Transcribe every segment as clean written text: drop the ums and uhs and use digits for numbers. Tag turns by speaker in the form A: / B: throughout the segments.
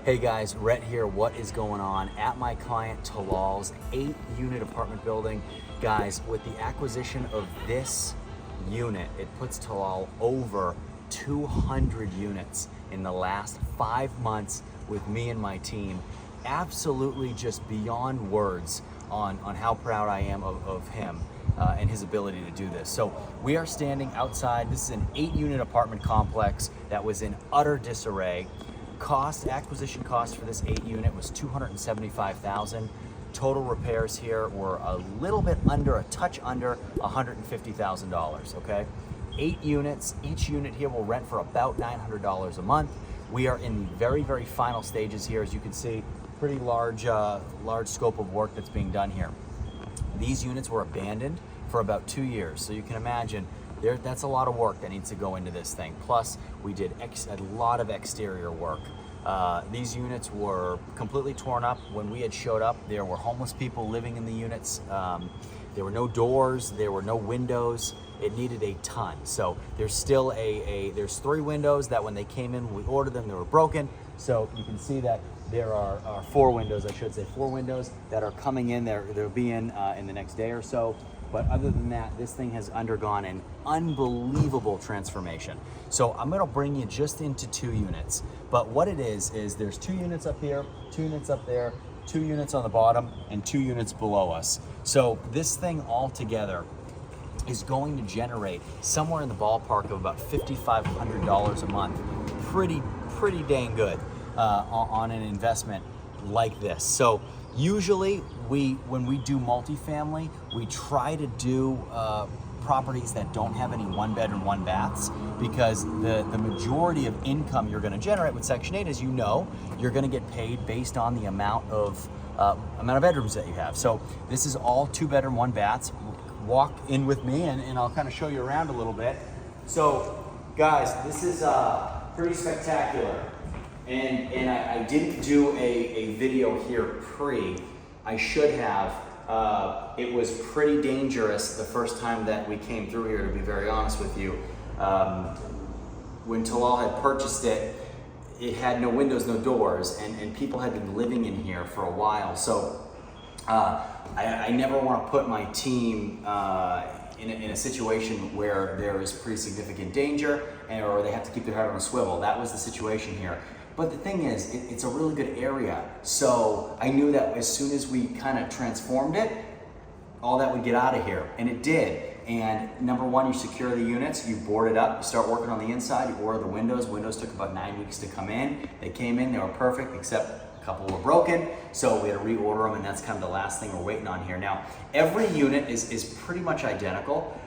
A: Hey guys, Rhett here. What is going on at my client Talal's 8-unit apartment building? Guys, with the acquisition of this unit, it puts Talal over 200 units in the last 5 months with me and my team. Absolutely just beyond words on how proud I am of him and his ability to do this. So we are standing outside. This is an 8-unit apartment complex that was in utter disarray. Acquisition cost for this 8-unit was $275,000. Total repairs here were a little bit under, a touch under $150,000, okay? 8 units, each unit here will rent for about $900 a month. We are in the very, very final stages here. As you can see, pretty large scope of work that's being done here. These units were abandoned for about 2 years, so you can imagine that's a lot of work that needs to go into this thing. Plus, we did a lot of exterior work. These units were completely torn up. When we had showed up, there were homeless people living in the units. There were no doors, there were no windows. It needed a ton. So there's still there's 3 windows that when they came in, when we ordered them, they were broken. So you can see that there are 4 windows, I should say, 4 windows that are coming in. They'll be in the next day or so. But other than that, this thing has undergone an unbelievable transformation. So I'm gonna bring you just into 2 units. But what it is there's 2 units up here, 2 units up there, 2 units on the bottom, and 2 units below us. So this thing all together is going to generate somewhere in the ballpark of about $5,500 a month. Pretty dang good on an investment like this. So usually when we do multifamily, we try to do properties that don't have any 1-bedroom, 1-baths, because the majority of income you're going to generate with Section 8, as you know, you're going to get paid based on the amount of bedrooms that you have. So this is all 2-bedroom, 1-baths. Walk in with me and I'll kind of show you around a little bit. So guys, this is pretty spectacular. And I didn't do a video here pre. I should have. It was pretty dangerous the first time that we came through here, to be very honest with you. When Talal had purchased it, it had no windows, no doors, and people had been living in here for a while. So I never want to put my team in a situation where there is pretty significant danger or they have to keep their head on a swivel. That was the situation here. But the thing is, it's a really good area. So I knew that as soon as we kind of transformed it, all that would get out of here. And it did. And number one, you secure the units, you board it up, you start working on the inside, you order the windows. Windows took about 9 weeks to come in. They came in, they were perfect, except a couple were broken. So we had to reorder them, and that's kind of the last thing we're waiting on here. Now, every unit is pretty much identical,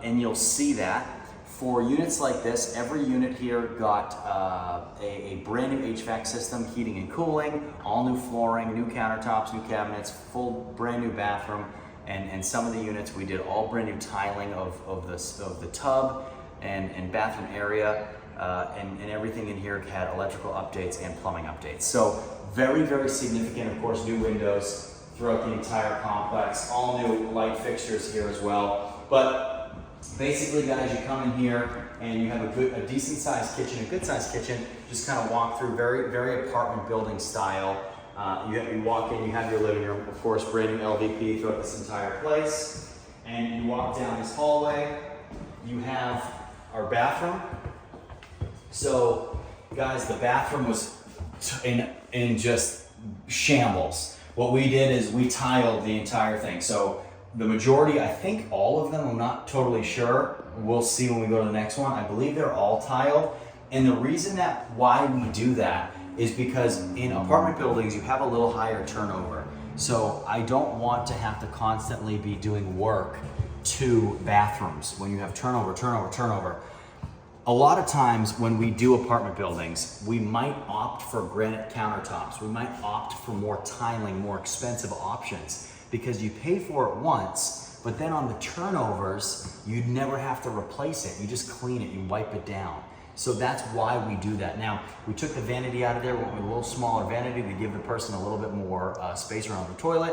A: and you'll see that. For units like this, every unit here got a brand new HVAC system, heating and cooling, all new flooring, new countertops, new cabinets, full brand new bathroom, and some of the units we did all brand new tiling of the tub and bathroom area, and everything in here had electrical updates and plumbing updates. So very, very significant. Of course, new windows throughout the entire complex, all new light fixtures here as well. But basically, guys, you come in here and you have a decent sized kitchen, a good sized kitchen. Just kind of walk through, very, very apartment building style. You walk in, you have your living room, of course, brand new LVP throughout this entire place. And you walk down this hallway, you have our bathroom. So, guys, the bathroom was in just shambles. What we did is we tiled the entire thing. So the majority, I think all of them, I'm not totally sure. We'll see when we go to the next one. I believe they're all tiled. And the reason why we do that is because in apartment buildings, you have a little higher turnover. So I don't want to have to constantly be doing work to bathrooms when you have turnover. A lot of times when we do apartment buildings, we might opt for granite countertops. We might opt for more tiling, more expensive options, because you pay for it once, but then on the turnovers, you'd never have to replace it. You just clean it, you wipe it down. So that's why we do that. Now, we took the vanity out of there, went with a little smaller vanity to give the person a little bit more space around the toilet,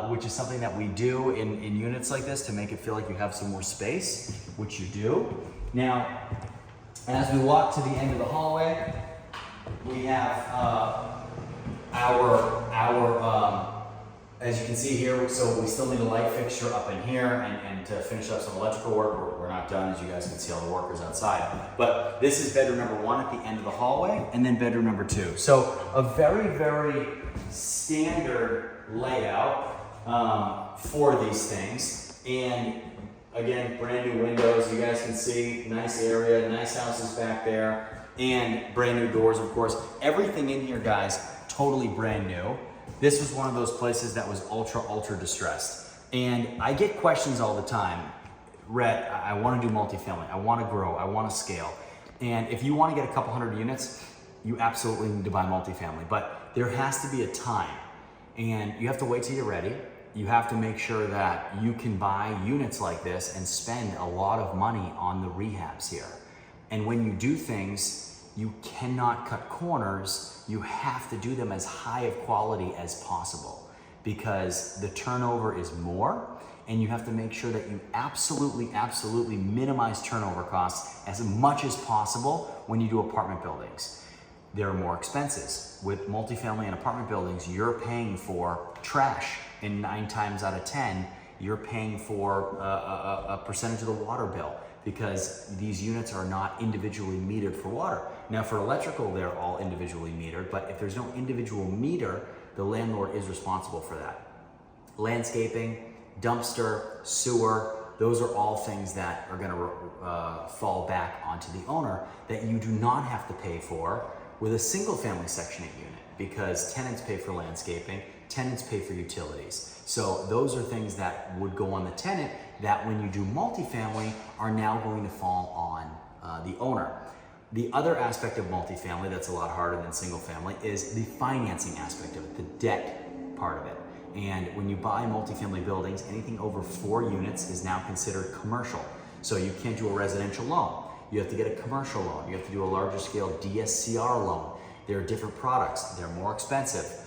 A: which is something that we do in units like this to make it feel like you have some more space, which you do. Now, as we walk to the end of the hallway, we have As you can see here, so we still need a light fixture up in here, and to finish up some electrical work. We're not done, as you guys can see all the workers outside. But this is bedroom number 1 at the end of the hallway, and then bedroom number 2. So a very, very standard layout for these things. And again, brand new windows, you guys can see, nice area, nice houses back there, and brand new doors, of course. Everything in here, guys, totally brand new. This was one of those places that was ultra distressed. And I get questions all the time. Rhett, I want to do multifamily. I want to grow. I want to scale. And if you want to get a couple hundred units, you absolutely need to buy multifamily. But there has to be a time. And you have to wait till you're ready. You have to make sure that you can buy units like this and spend a lot of money on the rehabs here. And when you do things, you cannot cut corners. You have to do them as high of quality as possible, because the turnover is more, and you have to make sure that you absolutely minimize turnover costs as much as possible when you do apartment buildings. They're more expenses. With multifamily and apartment buildings, you're paying for trash, and 9 times out of 10, you're paying for a percentage of the water bill, because these units are not individually metered for water. Now for electrical, they're all individually metered, but if there's no individual meter, the landlord is responsible for that. Landscaping, dumpster, sewer, those are all things that are gonna fall back onto the owner that you do not have to pay for with a single family Section 8 unit, because tenants pay for landscaping, tenants pay for utilities. So those are things that would go on the tenant that when you do multifamily are now going to fall on the owner. The other aspect of multifamily that's a lot harder than single family is the financing aspect of it, the debt part of it. And when you buy multifamily buildings, anything over 4 units is now considered commercial. So you can't do a residential loan. You have to get a commercial loan. You have to do a larger scale DSCR loan. There are different products. They're more expensive.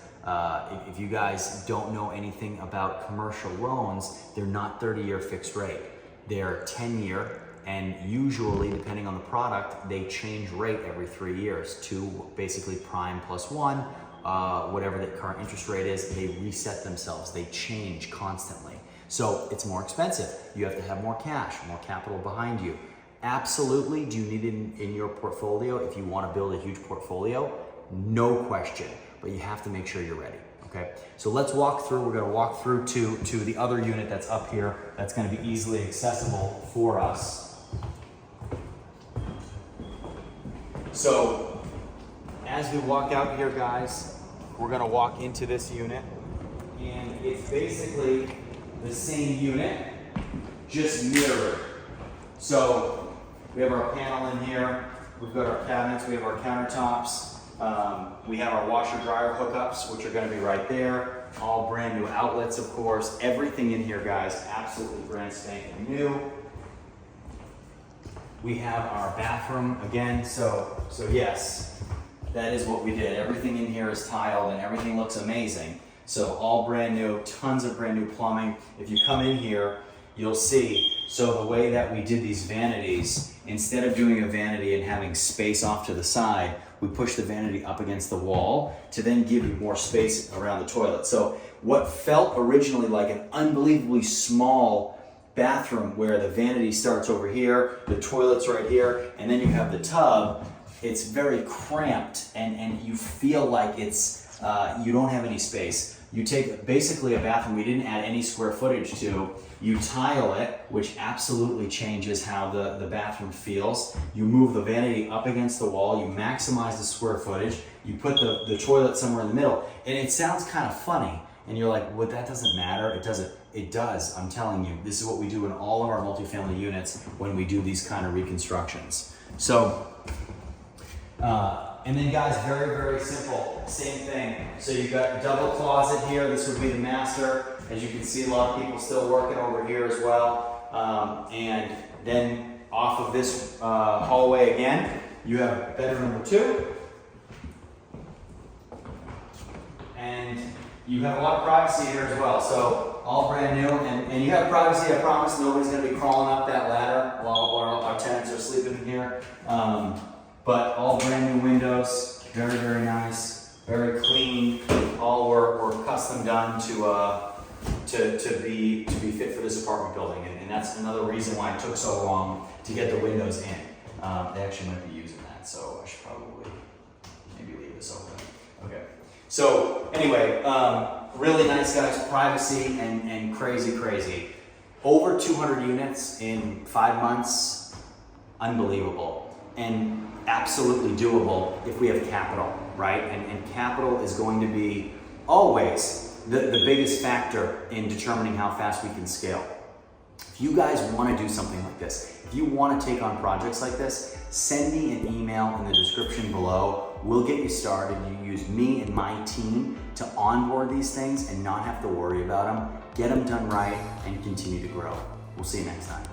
A: If you guys don't know anything about commercial loans, they're not 30-year fixed rate. They're 10-year, and usually, depending on the product, they change rate every 3 years to basically prime plus 1, whatever the current interest rate is. They reset themselves. They change constantly. So it's more expensive. You have to have more cash, more capital behind you. Absolutely, do you need it in your portfolio if you want to build a huge portfolio? No question, but you have to make sure you're ready, okay? So let's walk through. We're gonna walk through to the other unit that's up here that's gonna be easily accessible for us. So as we walk out here, guys, we're gonna walk into this unit, and it's basically the same unit, just mirrored. So we have our panel in here, we've got our cabinets, we have our countertops, we have our washer dryer hookups, which are gonna be right there, all brand new outlets, of course. Everything in here, guys, absolutely brand spanking new. We have our bathroom again, so yes, that is what we did. Everything in here is tiled and everything looks amazing. So all brand new, tons of brand new plumbing. If you come in here, you'll see, so the way that we did these vanities, instead of doing a vanity and having space off to the side, we push the vanity up against the wall to then give you more space around the toilet. So what felt originally like an unbelievably small bathroom where the vanity starts over here, the toilet's right here, and then you have the tub, it's very cramped and you feel like it's, you don't have any space. You take basically a bathroom we didn't add any square footage to, you tile it, which absolutely changes how the bathroom feels. You move the vanity up against the wall, you maximize the square footage, you put the toilet somewhere in the middle, and it sounds kind of funny, and you're like, well, that doesn't matter. It doesn't. It does, I'm telling you. This is what we do in all of our multifamily units when we do these kind of reconstructions. So, and then guys, very, very simple, same thing. So you've got double closet here. This would be the master. As you can see, a lot of people still working over here as well. And then off of this hallway again, you have bedroom number 2. And you have a lot of privacy here as well. So all brand new, and you have privacy. I promise nobody's gonna be crawling up that ladder while our tenants are sleeping in here. But all brand new windows, very, very nice. very clean. All were custom done to be fit for this apartment building, and that's another reason why it took so long to get the windows in. They actually might be using that, so I should probably maybe leave this open. Okay. So anyway, really nice, guys. Privacy and crazy. Over 200 units in 5 months, unbelievable, and absolutely doable if we have capital, right? And capital is going to be always the biggest factor in determining how fast we can scale. If you guys want to do something like this, if you want to take on projects like this, send me an email in the description below. We'll get you started. You use me and my team to onboard these things and not have to worry about them. Get them done right and continue to grow. We'll see you next time.